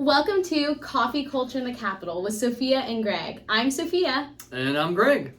Welcome to Coffee Culture in the Capital with Sophia and Greg. I'm Sophia. And I'm Greg.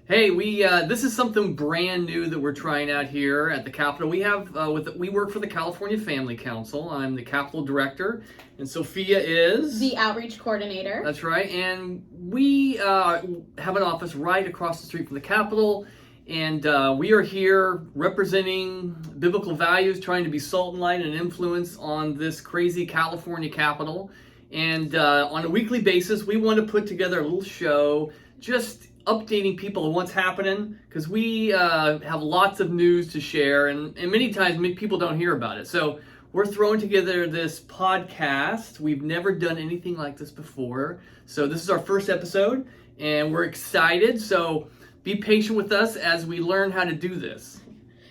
Hey, this is something brand new that we're trying out here at the Capitol. We work for the California Family Council. I'm the Capitol Director, and Sophia is the Outreach Coordinator. That's right. And we have an office right across the street from the Capitol, and we are here representing biblical values, trying to be salt and light and influence on this crazy California Capitol. And on a weekly basis, we want to put together a little show, just updating people on what's happening, because we have lots of news to share, and many times people don't hear about it. So we're throwing together this podcast. We've never done anything like this before. So this is our first episode, and we're excited. So be patient with us as we learn how to do this.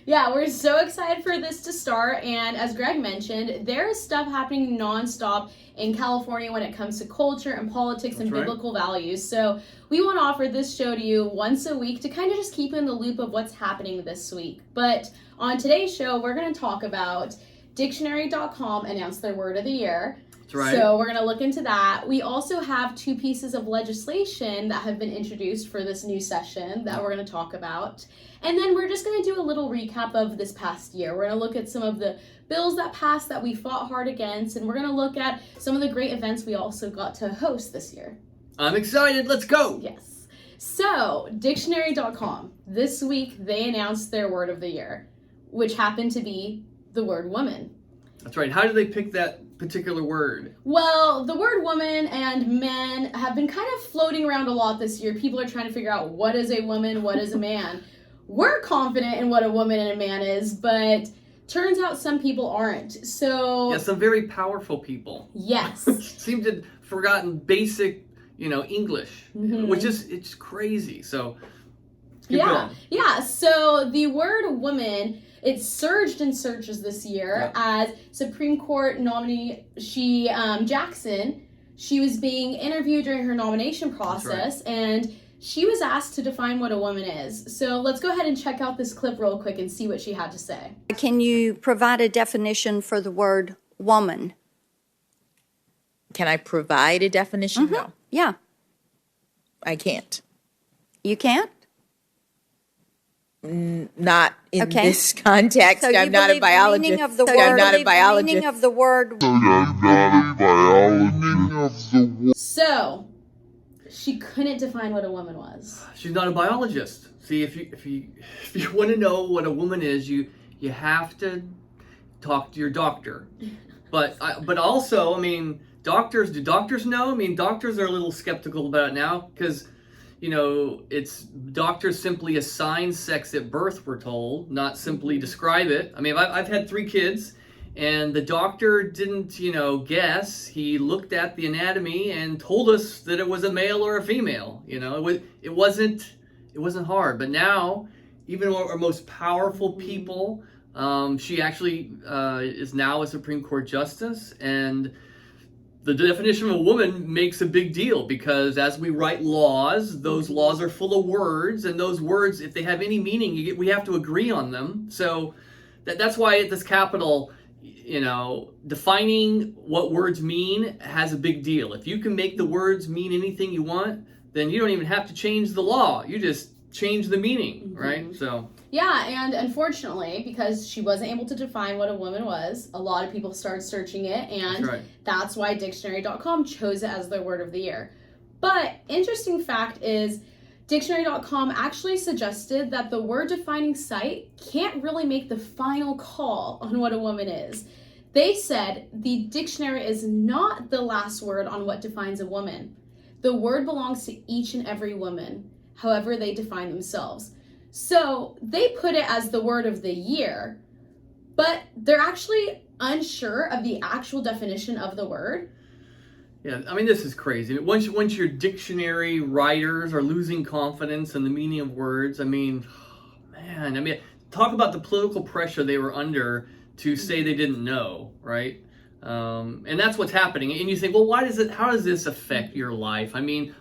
Yeah, we're so excited for this to start, and as Greg mentioned, there is stuff happening nonstop in California when it comes to culture and politics and biblical values. So we want to offer this show to you once a week to kind of just keep you in the loop of what's happening this week. But on today's show, we're going to talk about Dictionary.com announced their word of the year. Right. So we're going to look into that. We also have two pieces of legislation that have been introduced for this new session that we're going to talk about. And then we're just going to do a little recap of this past year. We're going to look at some of the bills that passed that we fought hard against, and we're going to look at some of the great events we also got to host this year. I'm excited. Let's go. Yes. So, Dictionary.com. This week, they announced their word of the year, which happened to be the word woman. That's right. How did they pick that particular word? Well, the word woman and men have been kind of floating around a lot this year. People are trying to figure out what is a woman, what is a man. We're confident in what a woman and a man is, but turns out some people aren't. So yeah, some very powerful people. Yes. Seem to have forgotten basic, English, which is it's crazy. So keep going. Yeah. So the word woman, it surged in searches this year as Supreme Court nominee Jackson. She was being interviewed during her nomination process, and she was asked to define what a woman is. So let's go ahead and check out this clip real quick and see what she had to say. Can you provide a definition for the word woman? Can I provide a definition? Mm-hmm. No. Yeah. I can't. You can't? Not in this context. So I'm not a biologist. The meaning of the word, I'm not a biologist. The meaning of the word. So she couldn't define what a woman was. She's not a biologist. See, if you want to know what a woman is, you have to talk to your doctor. But also, doctors. Do doctors know? Doctors are a little skeptical about it now because, it's doctors simply assign sex at birth. We're told, not simply describe it. I've had 3 kids. And the doctor didn't, guess. He looked at the anatomy and told us that it was a male or a female. It wasn't hard. But now, even our most powerful people, she actually is now a Supreme Court justice, and the definition of a woman makes a big deal because as we write laws, those laws are full of words, and those words, if they have any meaning, we have to agree on them. So that's why at this Capitol, defining what words mean has a big deal. If you can make the words mean anything you want, then you don't even have to change the law. You just change the meaning, right? So yeah, and unfortunately, because she wasn't able to define what a woman was, a lot of people started searching it, and that's why Dictionary.com chose it as their word of the year. But interesting fact is, Dictionary.com actually suggested that the word-defining site can't really make the final call on what a woman is. They said the dictionary is not the last word on what defines a woman. The word belongs to each and every woman, however they define themselves. So they put it as the word of the year, but they're actually unsure of the actual definition of the word. Yeah, this is crazy. Once your dictionary writers are losing confidence in the meaning of words, talk about the political pressure they were under to say they didn't know, right? And that's what's happening. And you think, well, how does this affect your life?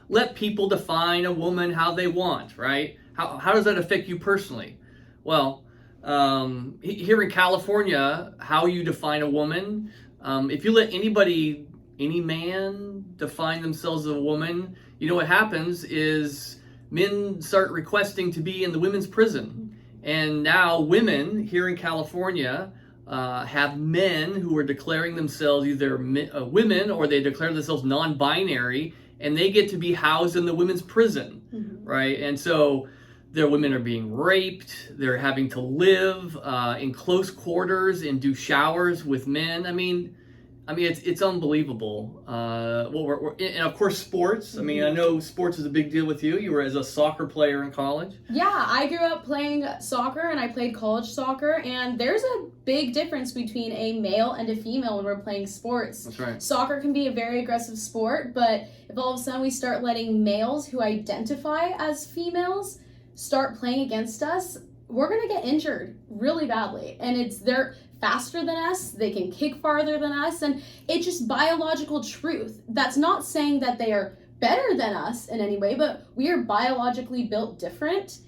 Let people define a woman how they want, right? How does that affect you personally? Well, here in California, how you define a woman, if you let anybody any man define themselves as a woman, you know what happens is men start requesting to be in the women's prison. And now women here in California have men who are declaring themselves either women or they declare themselves non-binary, and they get to be housed in the women's prison, right? And so their women are being raped. They're having to live in close quarters and do showers with men. I mean, it's unbelievable. And of course, sports. I mean, I know sports is a big deal with you. You were as a soccer player in college. Yeah, I grew up playing soccer, and I played college soccer, and there's a big difference between a male and a female when we're playing sports. That's right. Soccer can be a very aggressive sport, but if all of a sudden we start letting males who identify as females start playing against us, we're going to get injured really badly. And they're faster than us, they can kick farther than us, and it's just biological truth. That's not saying that they are better than us in any way, but we are biologically built different,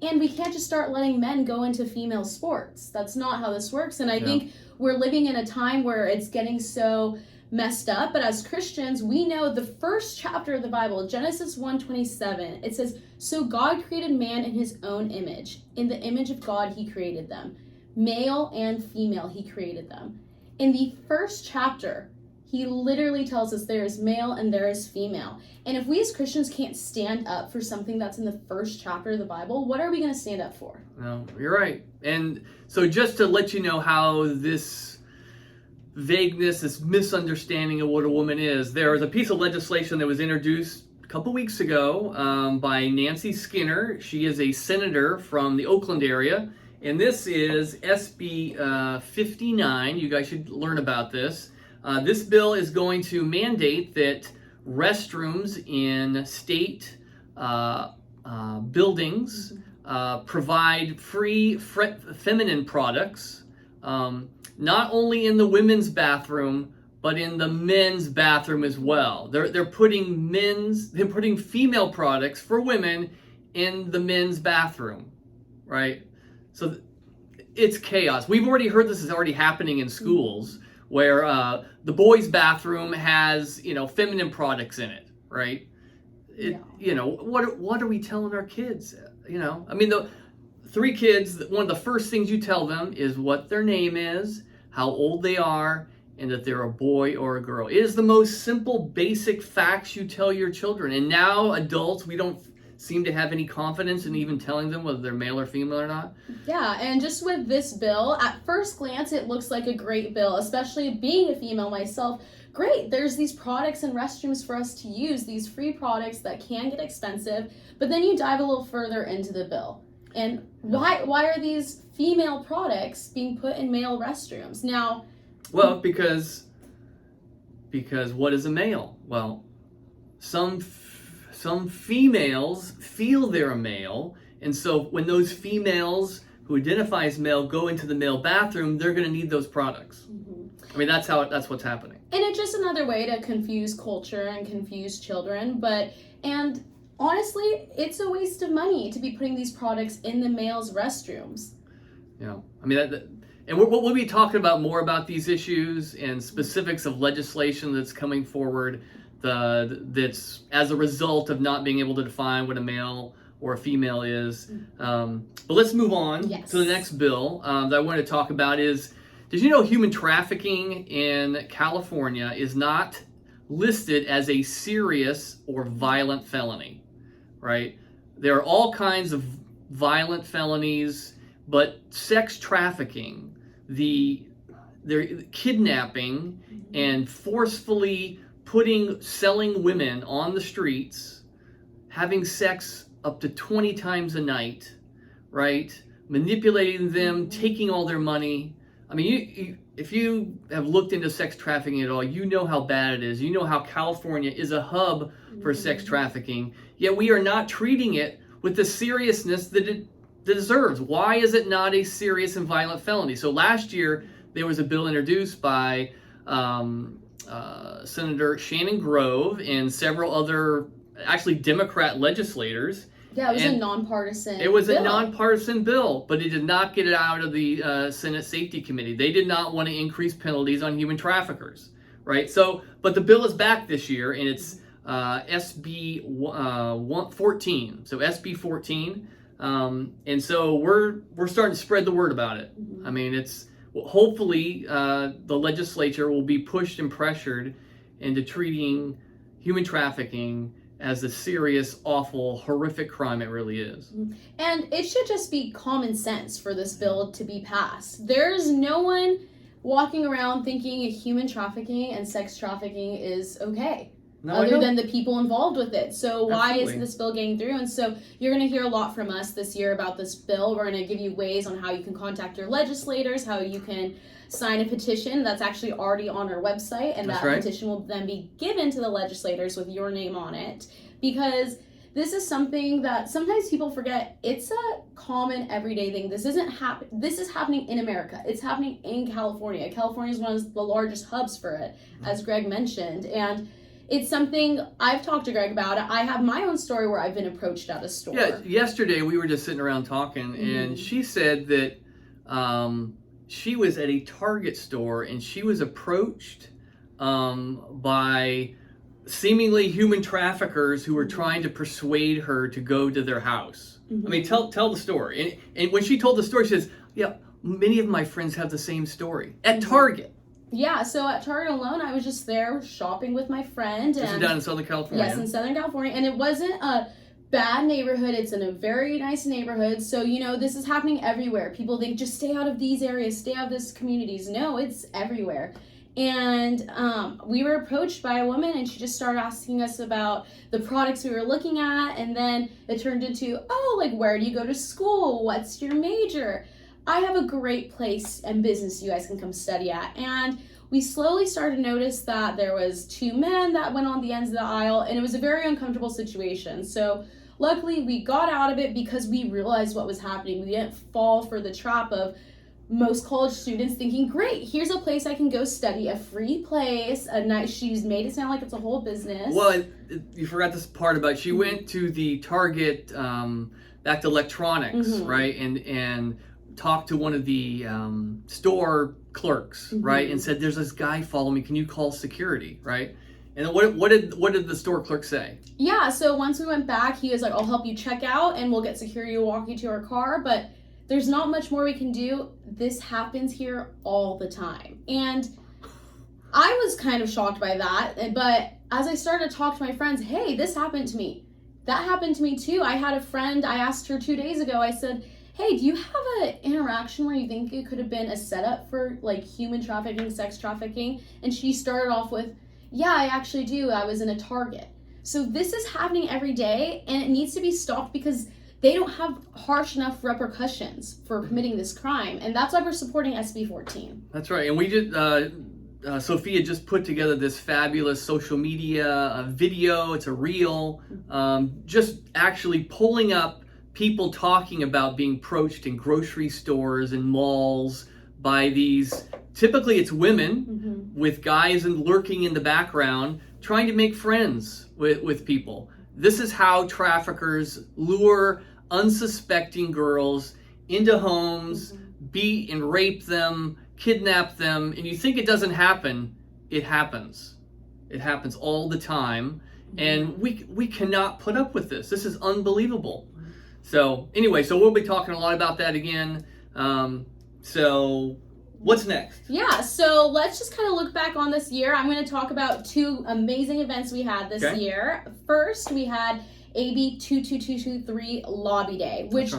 and we can't just start letting men go into female sports. That's not how this works. And I think we're living in a time where it's getting so messed up, but as Christians, we know the first chapter of the Bible, Genesis 1:27, it says, "So God created man in his own image. In the image of God, he created them. Male and female, he created them." In the first chapter, he literally tells us there is male and there is female. And if we as Christians can't stand up for something that's in the first chapter of the Bible, what are we going to stand up for? No, you're right. And so just to let you know how this vagueness, this misunderstanding of what a woman is, there was a piece of legislation that was introduced a couple weeks ago by Nancy Skinner. She is a senator from the Oakland area. And this is SB 59. You guys should learn about this. This bill is going to mandate that restrooms in state buildings provide free feminine products, not only in the women's bathroom, but in the men's bathroom as well. They're putting female products for women in the men's bathroom, right? So it's chaos. We've already heard this is already happening in schools where the boys' bathroom has, feminine products in it, right? What are we telling our kids? The 3 kids, one of the first things you tell them is what their name is, how old they are, and that they're a boy or a girl. It is the most simple, basic facts you tell your children. And now adults, we don't seem to have any confidence in even telling them whether they're male or female or not. Yeah, and just with this bill, at first glance, it looks like a great bill, especially being a female myself. Great, there's these products and restrooms for us to use, these free products that can get expensive, but then you dive a little further into the bill. And why are these female products being put in male restrooms? Now, well, because what is a male? Well, some females feel they're a male, and so when those females who identify as male go into the male bathroom, they're going to need those products. I mean, that's what's happening. And it's just another way to confuse culture and confuse children, and honestly, it's a waste of money to be putting these products in the males' restrooms. Yeah, I mean, and we'll be talking about more about these issues and specifics of legislation that's coming forward that's as a result of not being able to define what a male or a female is. But let's move on to the next bill that I want to talk about is, did you know human trafficking in California is not listed as a serious or violent felony, right? There are all kinds of violent felonies, but sex trafficking, they're kidnapping and forcefully selling women on the streets, having sex up to 20 times a night, right? Manipulating them, taking all their money. I mean, if you have looked into sex trafficking at all, you know how bad it is. You know how California is a hub for sex trafficking, yet we are not treating it with the seriousness that it deserves. Why is it not a serious and violent felony? So last year, there was a bill introduced by Senator Shannon Grove and several other, actually Democrat legislators. Yeah, it was a nonpartisan It was a nonpartisan bill, but it did not get it out of the Senate Safety Committee. They did not want to increase penalties on human traffickers, right? So, but the bill is back this year, and it's SB 14. So SB 14, and so we're starting to spread the word about it. I mean, it's hopefully the legislature will be pushed and pressured into treating human trafficking as the serious, awful, horrific crime it really is. And it should just be common sense for this bill to be passed. There's no one walking around thinking human trafficking and sex trafficking is okay. No, other than the people involved with it. So why Absolutely. isn't this bill getting through? And so you're going to hear a lot from us this year about this bill. We're going to give you ways on how you can contact your legislators, how you can sign a petition that's actually already on our website, and That's that right. petition will then be given to the legislators with your name on it, because this is something that sometimes people forget. It's a common everyday thing. This isn't this is happening in America. It's happening in California. California is one of the largest hubs for it, as Greg mentioned, and it's something I've talked to Greg about. I have my own story where I've been approached at a store. Yeah, yesterday we were just sitting around talking, and she said that she was at a Target store and she was approached by seemingly human traffickers who were trying to persuade her to go to their house. I mean, tell the story. And when she told the story, she says, "Yeah, many of my friends have the same story at Target." Yeah, so at Target alone, I was just there shopping with my friend. This is down in Southern California. Yes, in Southern California. And it wasn't a bad neighborhood. It's in a very nice neighborhood. So, this is happening everywhere. People think, just stay out of these areas, stay out of these communities. No, it's everywhere. And we were approached by a woman, and she just started asking us about the products we were looking at. And then it turned into, where do you go to school? What's your major? I have a great place and business you guys can come study at. And we slowly started to notice that there was two men that went on the ends of the aisle, and it was a very uncomfortable situation. So luckily we got out of it because we realized what was happening. We didn't fall for the trap of most college students thinking, great, here's a place I can go study, a free place, a nice, she's made it sound like it's a whole business. Well, you forgot this part about, she went to the Target, back to electronics, right? And talked to one of the store clerks, right, and said, "There's this guy following me. Can you call security?" Right? And then what did the store clerk say? Yeah. So once we went back, he was like, "I'll help you check out, and we'll get security to walk you to our car." But there's not much more we can do. This happens here all the time, and I was kind of shocked by that. But as I started to talk to my friends, hey, this happened to me. That happened to me too. I had a friend. I asked her 2 days ago. I said, hey, do you have an interaction where you think it could have been a setup for human trafficking, sex trafficking? And she started off with, yeah, I actually do. I was in a Target. So this is happening every day, and it needs to be stopped because they don't have harsh enough repercussions for committing this crime. And that's why we're supporting SB 14. That's right. And we just, Sophia just put together this fabulous social media video. It's a reel, just actually pulling up people talking about being approached in grocery stores and malls by these, typically it's women with guys lurking in the background trying to make friends with people. This is how traffickers lure unsuspecting girls into homes, beat and rape them, kidnap them, and you think it doesn't happen. It happens. It happens all the time, and we cannot put up with this. This is unbelievable. So anyway, so we'll be talking a lot about that again. So what's next? Yeah, so let's just kind of look back on this year. I'm going to talk about 2 amazing events we had this year. First, we had AB 22223 Lobby Day, which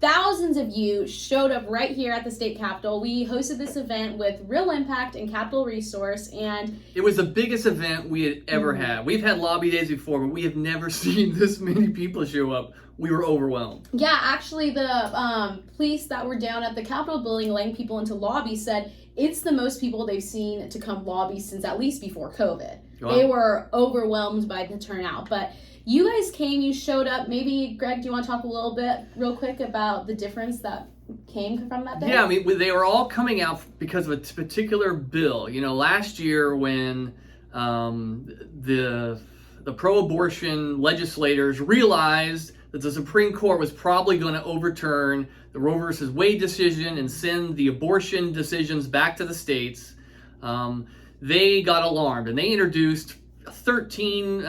thousands of you showed up right here at the state capitol. We hosted this event with Real Impact and Capital Resource, and it was the biggest event we had ever had. We've had lobby days before, but we have never seen this many people show up. We were overwhelmed. Yeah, actually the police that were down at the Capitol building letting people into lobby said it's the most people they've seen to come lobby since at least before COVID. Wow. They were overwhelmed by the turnout. But you guys came, you showed up. Maybe, Greg, do you want to talk a little bit real quick about the difference that came from that day? Yeah, I mean, they were all coming out because of a particular bill. Last year when the pro-abortion legislators realized that the Supreme Court was probably going to overturn the Roe versus Wade decision and send the abortion decisions back to the states. they got alarmed and they introduced 14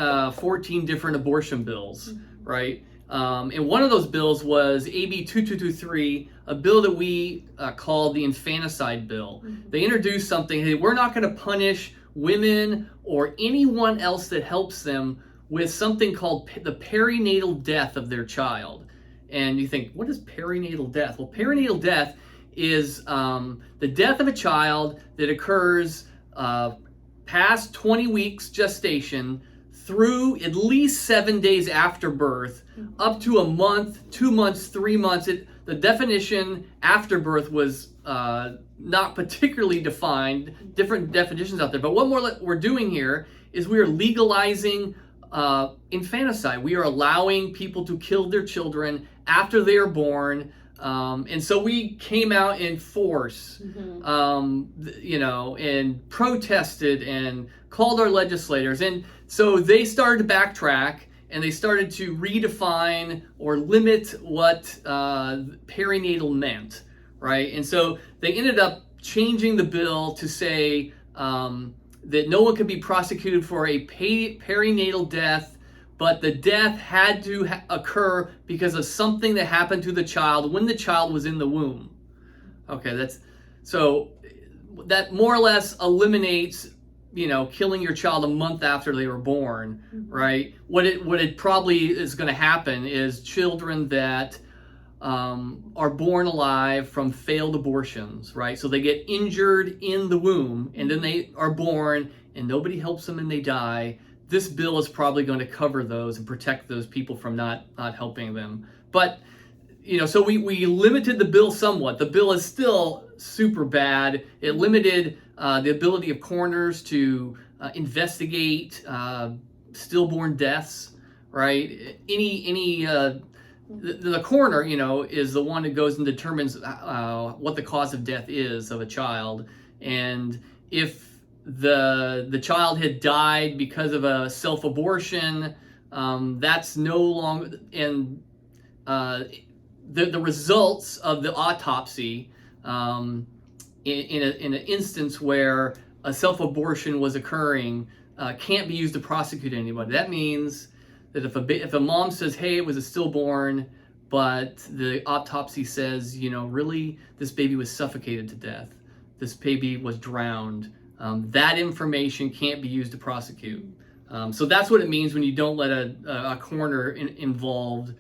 different abortion bills, right? And one of those bills was AB 2223, a bill that we called the infanticide bill. They introduced something, hey, we're not going to punish women or anyone else that helps them with something called the perinatal death of their child. And you think, what is perinatal death? Well, perinatal death is the death of a child that occurs past 20 weeks gestation through at least 7 days after birth, up to a month, 2 months, 3 months. The definition after birth was not particularly defined, different definitions out there. But what we're doing here is we are legalizing infanticide. We are allowing people to kill their children after they are born. And so we came out in force, and protested and called our legislators. And so they started to backtrack and they started to redefine or limit what perinatal meant, right? And so they ended up changing the bill to say that no one could be prosecuted for a perinatal death, but the death had to occur because of something that happened to the child when the child was in the womb. Okay, that more or less eliminates, killing your child a month after they were born, right? What it probably is going to happen is children that are born alive from failed abortions, right? So they get injured in the womb and then they are born and nobody helps them and they die. This bill is probably going to cover those and protect those people from not helping them. But, so we limited the bill somewhat. The bill is still super bad. It limited the ability of coroners to investigate stillborn deaths, right? The coroner, is the one that goes and determines what the cause of death is of a child. And if the child had died because of a self-abortion, that's no longer, and the results of the autopsy in an instance where a self-abortion was occurring can't be used to prosecute anybody. That means that if a mom says, hey, it was a stillborn, but the autopsy says, really this baby was suffocated to death, this baby was drowned, that information can't be used to prosecute. So that's what it means when you don't let a coroner involved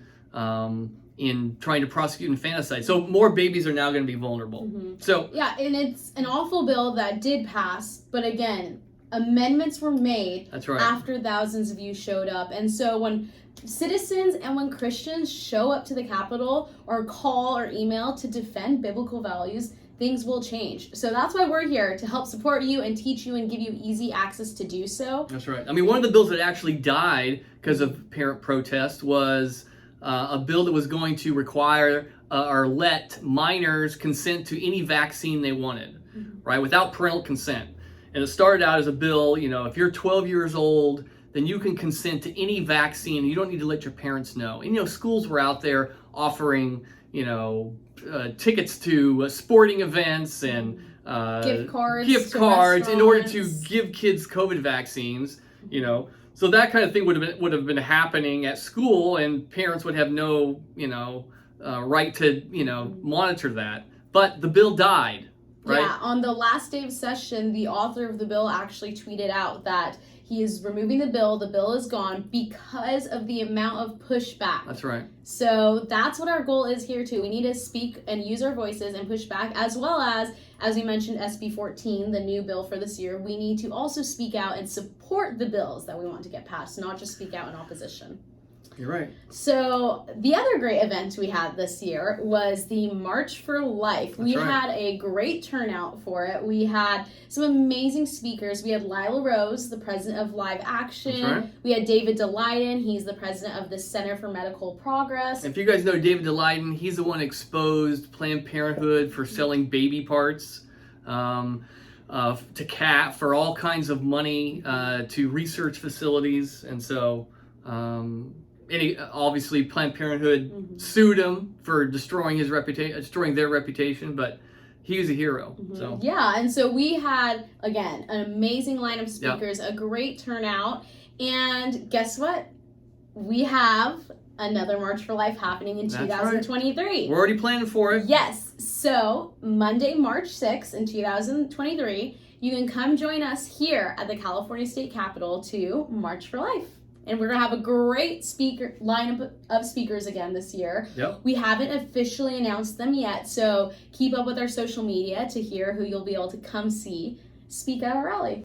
in trying to prosecute infanticide. So more babies are now going to be vulnerable. So yeah, and it's an awful bill that did pass, but again, amendments were made after thousands of you showed up. And so when citizens and when Christians show up to the Capitol or call or email to defend biblical values, things will change. So that's why we're here, to help support you and teach you and give you easy access to do so. That's right. I mean, one of the bills that actually died because of parent protest was a bill that was going to require or let minors consent to any vaccine they wanted, right, without parental consent. And it started out as a bill, if you're 12 years old, then you can consent to any vaccine. You don't need to let your parents know. And, schools were out there offering, tickets to sporting events and gift cards in order to give kids COVID vaccines, So that kind of thing would have been happening at school, and parents would have no, right to, monitor that. But the bill died. Right? Yeah, on the last day of session, the author of the bill actually tweeted out that he is removing the bill is gone because of the amount of pushback. That's right. So that's what our goal is here too. We need to speak and use our voices and push back, as well as we mentioned, SB 14, the new bill for this year. We need to also speak out and support the bills that we want to get passed, not just speak out in opposition. You're right. So the other great event we had this year was the March for Life. We had a great turnout for it. We had some amazing speakers. We had Lila Rose, the president of Live Action. That's right. We had David DeLayden. He's the president of the Center for Medical Progress. If you guys know David DeLayden, he's the one who exposed Planned Parenthood for selling baby parts for all kinds of money to research facilities. And so obviously Planned Parenthood sued him for destroying their reputation, but he was a hero. So yeah, and so we had, again, an amazing line of speakers, a great turnout, and guess what? We have another March for Life happening in 2023. Right. We're already planning for it. Yes. So Monday, March 6th in 2023, you can come join us here at the California State Capitol to March for Life. And we're going to have a great lineup of speakers again this year. Yep. We haven't officially announced them yet, so keep up with our social media to hear who you'll be able to come see speak at our rally.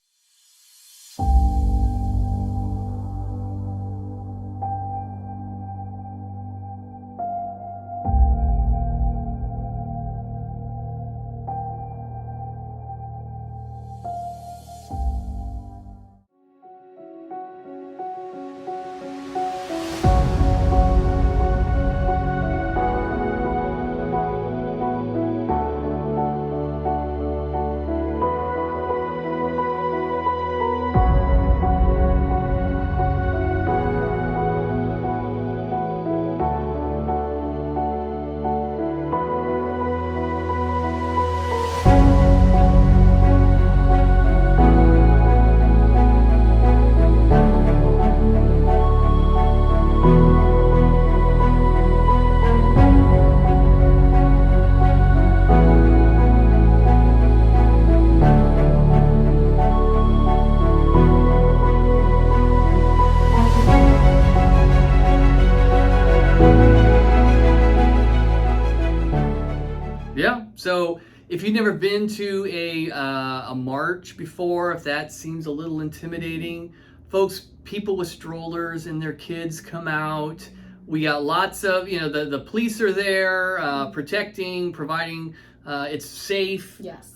So if you've never been to a march before, if that seems a little intimidating, folks, people with strollers and their kids come out. We got lots of, the police are there, protecting, providing, it's safe. Yes.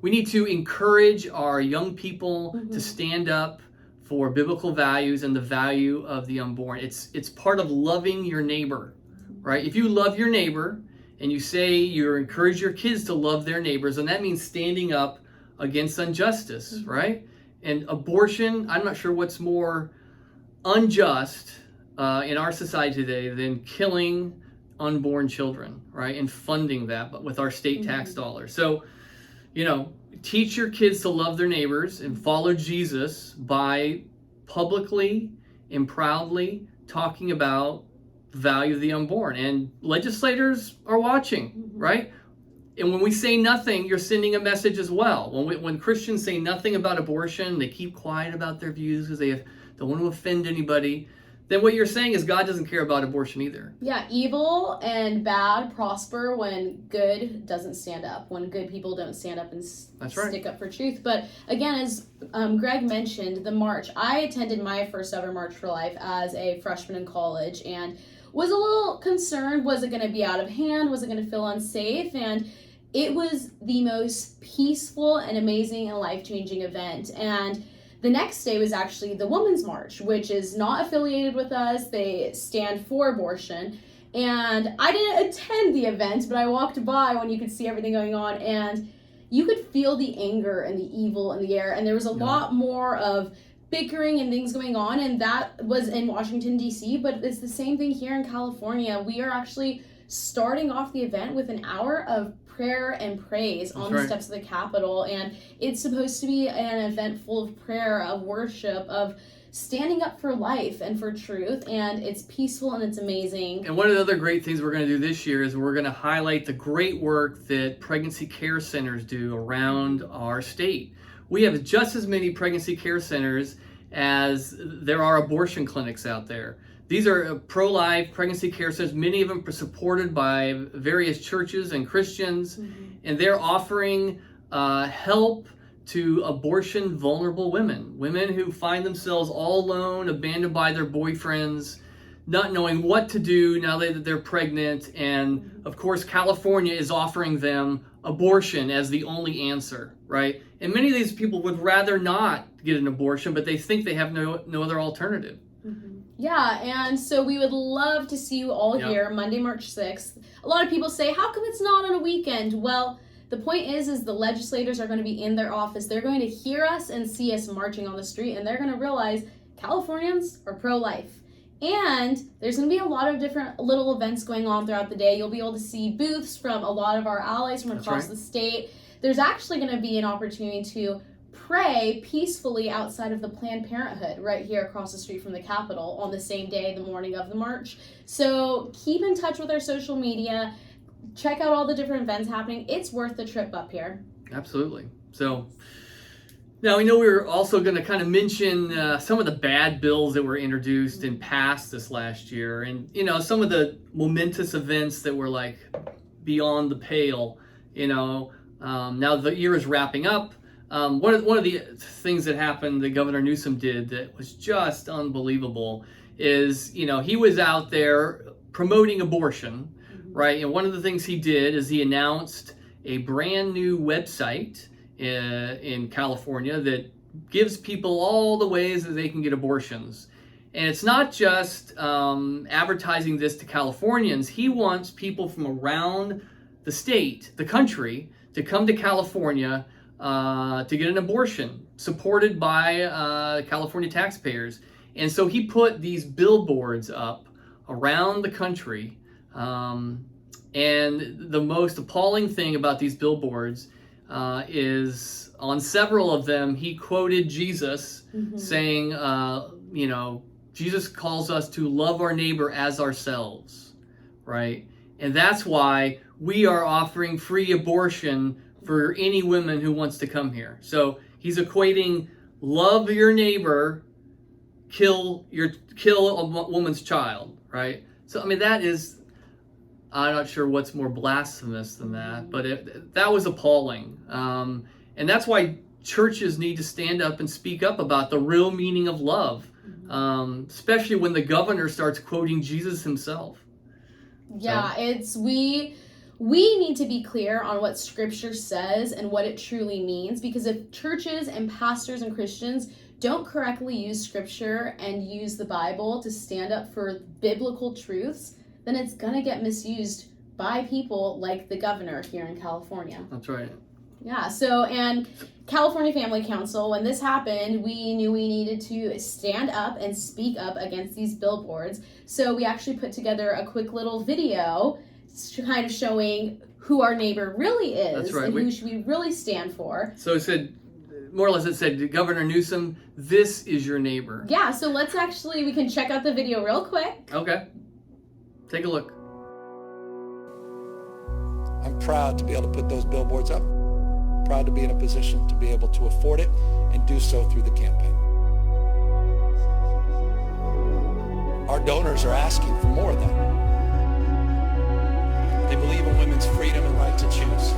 We need to encourage our young people to stand up for biblical values and the value of the unborn. It's part of loving your neighbor, right? If you love your neighbor, and you say you encourage your kids to love their neighbors, and that means standing up against injustice, right? And abortion, I'm not sure what's more unjust in our society today than killing unborn children, right? And funding that, but with our state tax dollars. So, teach your kids to love their neighbors and follow Jesus by publicly and proudly talking about value of the unborn. And legislators are watching, right? And when we say nothing, you're sending a message as well. When Christians say nothing about abortion, they keep quiet about their views because they don't want to offend anybody, then what you're saying is God doesn't care about abortion either. Yeah, evil and bad prosper when good doesn't stand up, when good people don't stand up and stick up for truth. But again, as Greg mentioned, the march, I attended my first ever March for Life as a freshman in college and was a little concerned. Was it going to be out of hand? Was it going to feel unsafe? And it was the most peaceful and amazing and life-changing event. And the next day was actually the Women's March, which is not affiliated with us. They stand for abortion. And I didn't attend the event, but I walked by when you could see everything going on, and you could feel the anger and the evil in the air. And there was a lot more of bickering and things going on, and that was in Washington, D.C., but it's the same thing here in California. We are actually starting off the event with an hour of prayer and praise on the steps of the Capitol, and it's supposed to be an event full of prayer, of worship, of standing up for life and for truth, and it's peaceful and it's amazing. And one of the other great things we're going to do this year is we're going to highlight the great work that pregnancy care centers do around our state. We have just as many pregnancy care centers as there are abortion clinics out there. These are pro-life pregnancy care centers. Many of them are supported by various churches and Christians, and they're offering help to abortion vulnerable women who find themselves all alone, abandoned by their boyfriends, not knowing what to do now that they're pregnant. And of course, California is offering them abortion as the only answer, right? And many of these people would rather not get an abortion, but they think they have no other alternative. Yeah, and so we would love to see you all here Monday, March 6th. A lot of people say, how come it's not on a weekend? Well, the point is the legislators are going to be in their office. They're going to hear us and see us marching on the street, and they're going to realize Californians are pro-life. And there's going to be a lot of different little events going on throughout the day. You'll be able to see booths from a lot of our allies from across the state. There's actually going to be an opportunity to pray peacefully outside of the Planned Parenthood right here across the street from the Capitol on the same day, the morning of the march. So keep in touch with our social media. Check out all the different events happening. It's worth the trip up here. Absolutely. So now we know we were also going to kind of mention some of the bad bills that were introduced and passed this last year, and some of the momentous events that were like beyond the pale. Now the year is wrapping up. One of the things that happened that Governor Newsom did that was just unbelievable is he was out there promoting abortion, right? And one of the things he did is he announced a brand new website in California that gives people all the ways that they can get abortions. And it's not just advertising this to Californians. He wants people from around the state, the country, to come to California to get an abortion, supported by California taxpayers. And so he put these billboards up around the country. And the most appalling thing about these billboards is on several of them, he quoted Jesus saying, Jesus calls us to love our neighbor as ourselves, right? And that's why we are offering free abortion for any woman who wants to come here. So he's equating love your neighbor, kill a woman's child, right? So I mean that is, I'm not sure what's more blasphemous than that, but that was appalling. And that's why churches need to stand up and speak up about the real meaning of love, especially when the governor starts quoting Jesus himself. Yeah, so. We need to be clear on what Scripture says and what it truly means, because if churches and pastors and Christians don't correctly use Scripture and use the Bible to stand up for biblical truths, then it's going to get misused by people like the governor here in California. That's right. Yeah, and California Family Council, when this happened, we knew we needed to stand up and speak up against these billboards. So we actually put together a quick little video kind of showing who our neighbor really is. That's right. And who should we really stand for. So it said, more or less it said, Governor Newsom, this is your neighbor. Yeah, so we can check out the video real quick. Okay. Take a look. I'm proud to be able to put those billboards up. Proud to be in a position to be able to afford it and do so through the campaign. Our donors are asking for more of that. They believe in women's freedom and right to choose.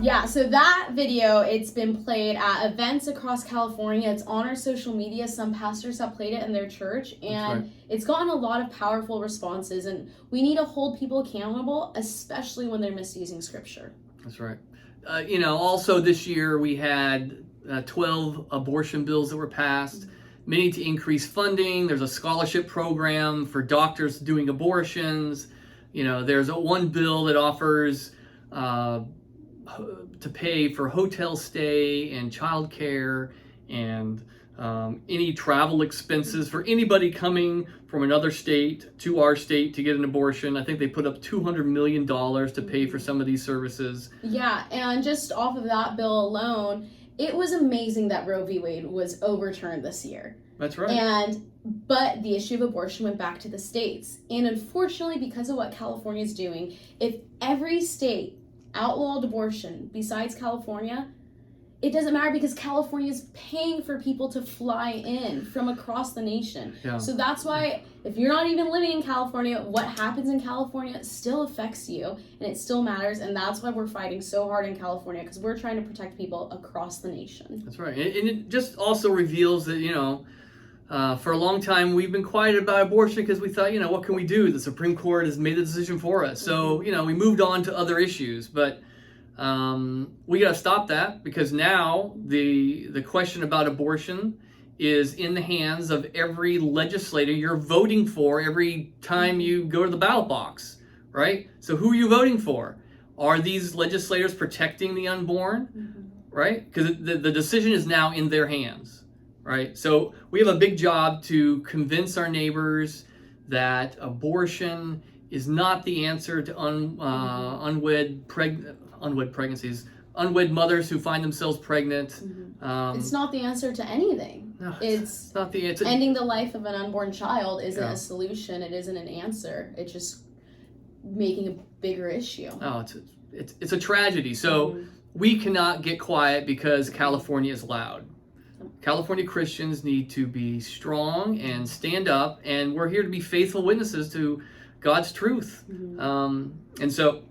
Yeah, so that video, it's been played at events across California. It's on our social media. Some pastors have played it in their church, and it's gotten a lot of powerful responses, and we need to hold people accountable, especially when they're misusing Scripture. That's right. Also this year we had 12 abortion bills that were passed, many to increase funding. There's a scholarship program for doctors doing abortions. There's one bill that offers to pay for hotel stay and childcare and any travel expenses for anybody coming from another state to our state to get an abortion. I think they put up $200 million to pay for some of these services. Yeah, and just off of that bill alone, it was amazing that Roe v. Wade was overturned this year. That's right. But the issue of abortion went back to the states. And unfortunately, because of what California is doing, if every state outlawed abortion besides California, it doesn't matter because California is paying for people to fly in from across the nation. Yeah. So that's why if you're not even living in California, what happens in California still affects you and it still matters. And that's why we're fighting so hard in California, because we're trying to protect people across the nation. That's right. And it just also reveals that, for a long time we've been quiet about abortion because we thought, what can we do? The Supreme Court has made the decision for us. So, we moved on to other issues. But we got to stop that, because now the question about abortion is in the hands of every legislator you're voting for every time you go to the ballot box, right? So who are you voting for? Are these legislators protecting the unborn, right? Because the decision is now in their hands, right? So we have a big job to convince our neighbors that abortion is not the answer to unwed pregnancies, unwed mothers who find themselves pregnant. It's not the answer to anything. No, it's not the answer. Ending the life of an unborn child isn't a solution. It isn't an answer. It's just making a bigger issue. Oh, it's a tragedy. So we cannot get quiet because California is loud. California Christians need to be strong and stand up, and we're here to be faithful witnesses to God's truth. And so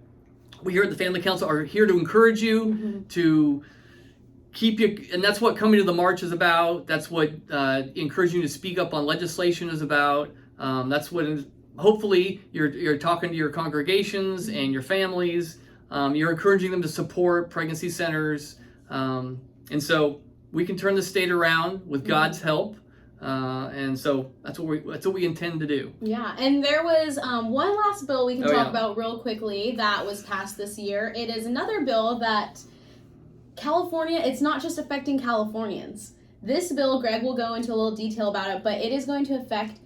we here at the Family Council are here to encourage you, to keep you, and that's what coming to the march is about. That's what encouraging you to speak up on legislation is about. That's what hopefully you're talking to your congregations and your families. You're encouraging them to support pregnancy centers, and so we can turn the state around with God's help. And so that's what we intend to do. Yeah, and there was one last bill we can talk about real quickly that was passed this year. It is another bill that California, it's not just affecting Californians. This bill, Greg will go into a little detail about it, but it is going to affect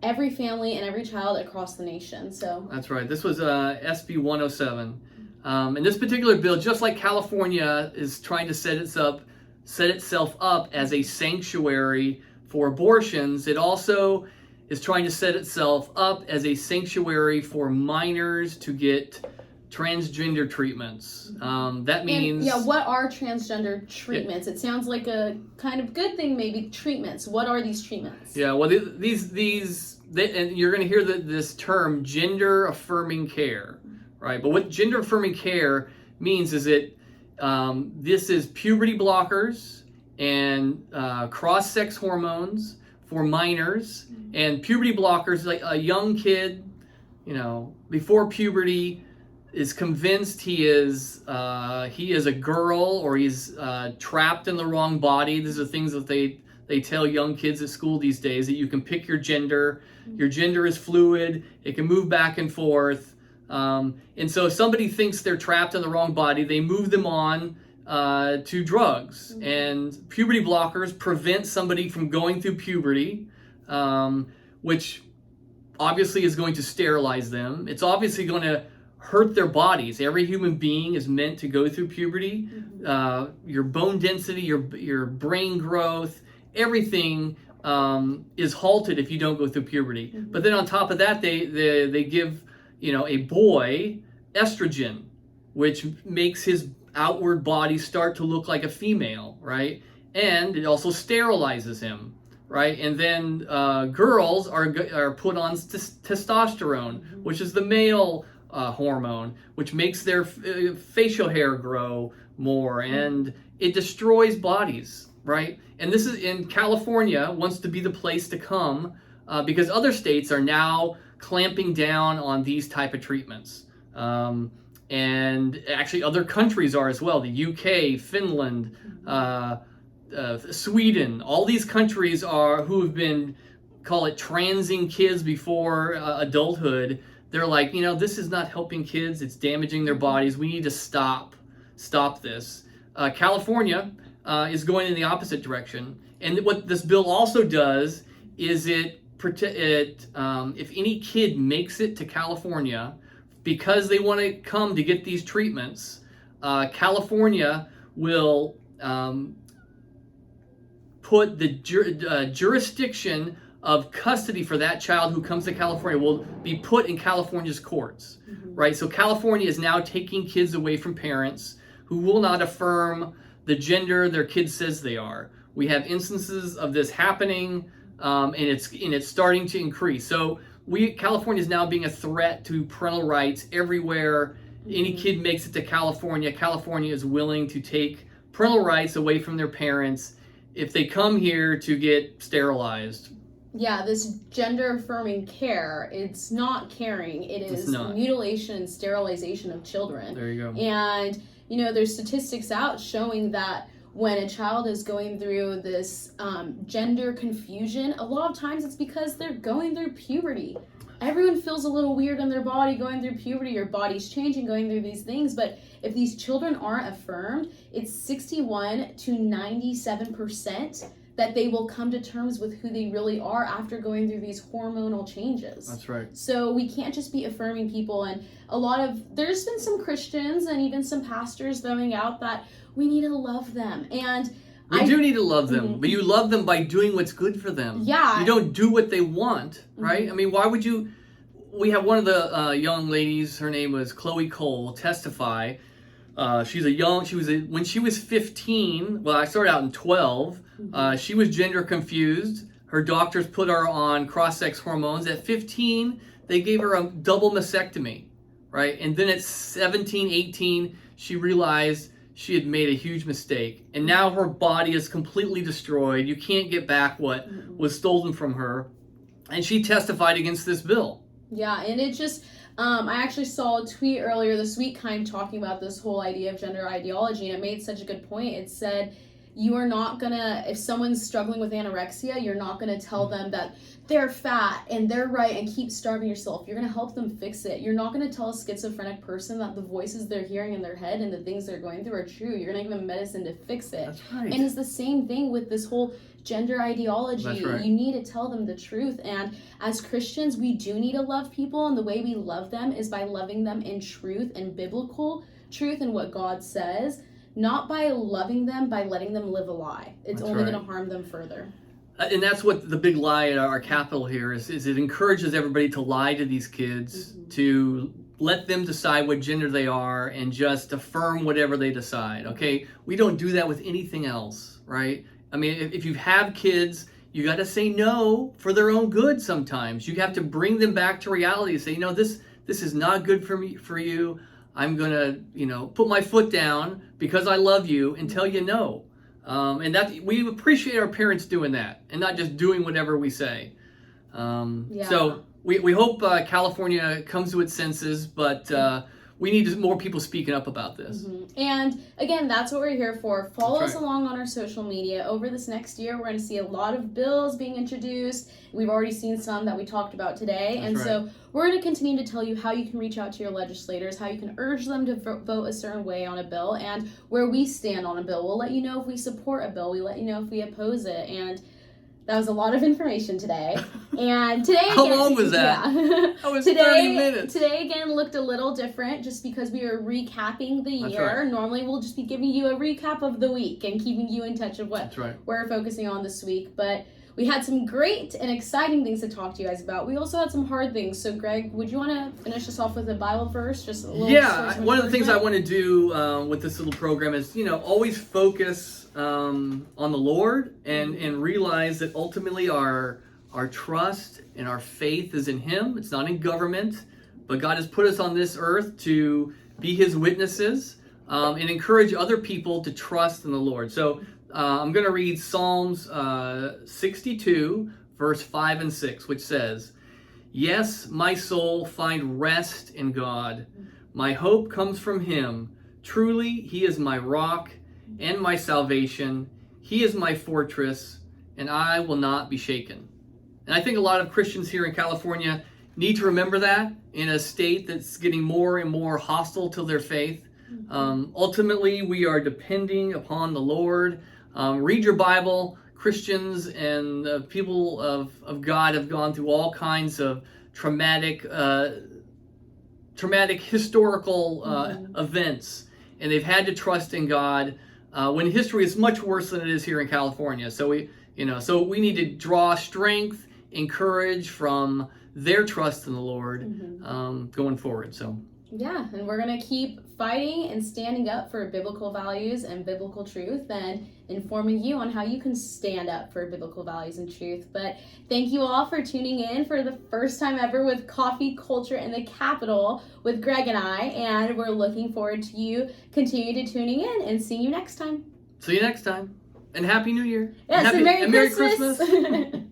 every family and every child across the nation. So that's right. This was SB 107. And this particular bill, just like California is trying to set itself up as a sanctuary for abortions, it also is trying to set itself up as a sanctuary for minors to get transgender treatments. That means... And, what are transgender treatments? It sounds like a kind of good thing, maybe, treatments. What are these treatments? Yeah, well, these and you're going to hear this term, gender-affirming care, right? But what gender-affirming care means is that this is puberty blockers and cross-sex hormones for minors, and puberty blockers, like a young kid, before puberty, is convinced he is a girl, or he's trapped in the wrong body. These are things that they tell young kids at school these days, that you can pick your gender. Your gender is fluid. It can move back and forth. And so if somebody thinks they're trapped in the wrong body, they move them on to drugs. And puberty blockers prevent somebody from going through puberty, which obviously is going to sterilize them. It's obviously going to hurt their bodies. Every human being is meant to go through puberty. Your bone density, your brain growth, everything is halted if you don't go through puberty. But then on top of that, they give a boy estrogen, which makes his outward body start to look like a female, right? And it also sterilizes him, right? And then girls are put on testosterone, which is the male hormone, which makes their facial hair grow more, and it destroys bodies, right? And this is in California wants to be the place to come because other states are now clamping down on these type of treatments. And actually other countries are as well. The UK, Finland, Sweden, all these countries who have been, call it transing kids before adulthood. They're like, this is not helping kids. It's damaging their bodies. We need to stop this. California is going in the opposite direction. And what this bill also does is if any kid makes it to California because they want to come to get these treatments, California will put the jurisdiction of custody for that child who comes to California will be put in California's courts, right? So California is now taking kids away from parents who will not affirm the gender their kid says they are. We have instances of this happening, and it's starting to increase. So California is now being a threat to parental rights everywhere. Any kid makes it to California, California is willing to take parental rights away from their parents if they come here to get sterilized. Yeah, this gender affirming care, it's not caring. It is mutilation and sterilization of children. There you go. And, there's statistics out showing that when a child is going through this gender confusion, a lot of times it's because they're going through puberty. Everyone feels a little weird in their body going through puberty. Your body's changing, going through these things. But if these children aren't affirmed, it's 61 to 97% that they will come to terms with who they really are after going through these hormonal changes. That's right. So we can't just be affirming people. And there's been some Christians and even some pastors throwing out that we need to love them. And you do need to love them, but you love them by doing what's good for them. Yeah. You don't do what they want, right? I mean, why would you? We have one of the young ladies, her name was Chloe Cole, testify. When she was 15, well, I started out in 12, she was gender confused. Her doctors put her on cross-sex hormones. At 15, they gave her a double mastectomy, right? And then at 17, 18, she realized she had made a huge mistake. And now her body is completely destroyed. You can't get back what was stolen from her. And she testified against this bill. Yeah, and it just, I actually saw a tweet earlier this week kind of talking about this whole idea of gender ideology, and it made such a good point. It said, you are not gonna, if someone's struggling with anorexia, you're not gonna tell them that they're fat and they're right and keep starving yourself. You're gonna help them fix it. You're not gonna tell a schizophrenic person that the voices they're hearing in their head and the things they're going through are true. You're gonna give them medicine to fix it. That's right. And it's the same thing with this whole gender ideology. That's right. You need to tell them the truth. And as Christians, we do need to love people, and the way we love them is by loving them in truth and biblical truth and what God says, not by loving them by letting them live a lie. It's only going to harm them further. And that's what the big lie at our Capitol here is it encourages everybody to lie to these kids, to let them decide what gender they are and just affirm whatever they decide, okay? We don't do that with anything else, right? I mean, if you have kids, you got to say no for their own good sometimes. You have to bring them back to reality and say, this is not good for you. I'm going to, put my foot down because I love you and tell you no. And that we appreciate our parents doing that and not just doing whatever we say. So we hope California comes to its senses, but we need more people speaking up about this. And again, that's what we're here for. Follow us along on our social media. Over this next year, we're going to see a lot of bills being introduced. We've already seen some that we talked about today. So we're going to continue to tell you how you can reach out to your legislators, how you can urge them to vote a certain way on a bill, and where we stand on a bill. We'll let you know if we support a bill. We let you know if we oppose it. And that was a lot of information today. And today How long was that? Yeah. That was 30 minutes. Today again looked a little different just because we were recapping the year. Right. Normally we'll just be giving you a recap of the week and keeping you in touch of what we're focusing on this week. But we had some great and exciting things to talk to you guys about. We also had some hard things. So Greg, would you want to finish us off with a Bible verse? Just a little one of the things I want to do with this little program is, always focus on the Lord and realize that ultimately our trust and our faith is in Him. It's not in government, but God has put us on this earth to be His witnesses and encourage other people to trust in the Lord. So I'm going to read Psalms 62, verse 5 and 6, which says, "Yes, my soul, find rest in God. My hope comes from Him. Truly, He is my rock and my salvation. He is my fortress, and I will not be shaken." And I think a lot of Christians here in California need to remember that in a state that's getting more and more hostile to their faith. Ultimately, we are depending upon the Lord. Read your Bible. Christians and people of God have gone through all kinds of traumatic historical events, and they've had to trust in God when history is much worse than it is here in California. So we need to draw strength and courage from their trust in the Lord going forward. So Yeah, and we're going to keep fighting and standing up for biblical values and biblical truth and informing you on how you can stand up for biblical values and truth. But thank you all for tuning in for the first time ever with Coffee Culture in the Capitol with Greg and I, and we're looking forward to you continue to tuning in and seeing you next time. See you next time. And Happy New Year. Yes, and Merry Merry Christmas. Christmas.